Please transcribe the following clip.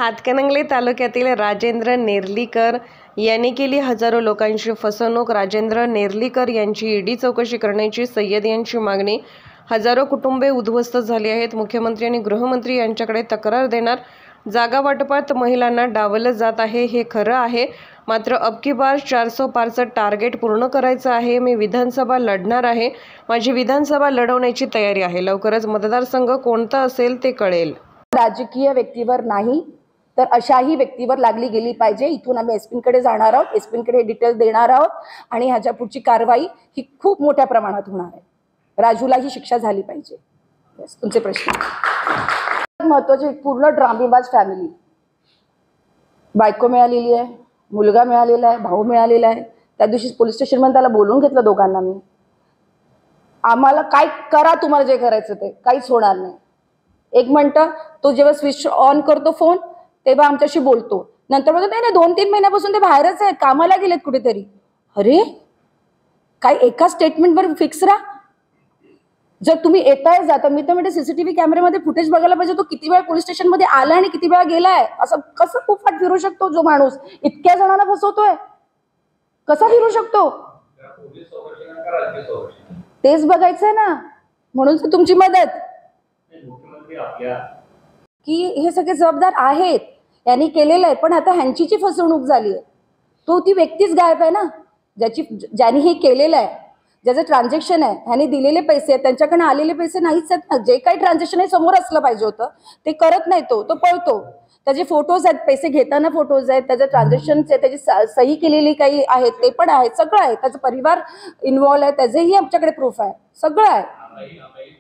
हातकणंगले तालुक्यातील राजेंद्र नेर्लीकर यांनी केली हजारो लोकांची फसवणूक। राजेंद्र नेर्लीकर यांची ईडी चौकशी करण्याची सय्यद यांची मागणी। हजारो कुटुंबे उद्ध्वस्त झाली आहेत। मुख्यमंत्री आणि गृहमंत्री यांच्याकडे तक्रार देणार। जागा वाटपात महिलांना डावललं जात आहे हे खरं आहे, मात्र अब की बार 400 पारचं टार्गेट पूर्ण करायचं आहे। मी विधानसभा लढणार आहे, माझी विधानसभा लढवण्याची तयारी आहे। लवकरच मतदारसंघ कोणता असेल ते कळेल। राजकीय व्यक्तीवर नाही तर अशाही व्यक्तीवर लागली गेली पाहिजे। इथून आम्ही एसपींकडे जाणार आहोत, एसपींकडे डिटेल देणार आहोत आणि ह्याच्या पुढची कारवाई ही खूप मोठ्या प्रमाणात होणार आहे। राजूला ही शिक्षा झाली पाहिजे। तुमचे प्रश्न महत्त्वाचे। पूर्ण ड्रामेबाज फॅमिली, बायको मिळालेली आहे, मुलगा मिळालेला आहे, भाऊ मिळालेला आहे। त्या दिवशी पोलीस स्टेशनमध्ये त्याला बोलून घेतलं दोघांना मी। आम्हाला काय करा, तुम्हाला जे करायचं ते, काहीच होणार नाही। एक म्हणतं तो जेव्हा स्विच ऑन करतो फोन तेव्हा आमच्याशी बोलतो, नंतर बोलतो नाही 2-3 महिन्यापासून ते बाहेरच आहेत, कामाला गेलेत कुठेतरी। अरे काय एका स्टेटमेंटवर फिक्स राहा। जर तुम्ही येताय जाता, मी तर म्हणते सीसीटीव्ही कॅमेऱ्यामध्ये फुटेज बघायला पाहिजे, तो किती वेळा पोलीस स्टेशनमध्ये आला आणि किती वेळा गेलाय। असं कसं फुफाट फिरू शकतो जो माणूस इतक्या जणांना फसवतोय? कसा फिरू शकतो? तेच बघायचंय ना, म्हणून तुमची मदत की हे सगळे जबाबदार आहेत, यांनी केलेलं आहे। पण आता ह्यांची जी फसवणूक झाली आहे तो ती व्यक्तीच गायब आहे ना, ज्यांनी हे केलेलं आहे, ज्याचं ट्रान्झॅक्शन आहे, ह्यांनी दिलेले पैसे आहेत, त्यांच्याकडे आलेले पैसे नाहीच आहेत ना। जे काही ट्रान्झॅक्शन आहे समोर असलं पाहिजे होतं ते करत नाही, तो पळतो। त्याचे फोटोज आहेत, पैसे घेताना फोटोज आहेत, त्याचे ट्रान्झॅक्शन्स आहेत, त्याची सही केलेली काही आहेत ते पण आहेत, सगळं आहे। त्याचा परिवार इन्व्हॉल्व आहे, त्याचेही आमच्याकडे प्रूफ आहे, सगळं आहे।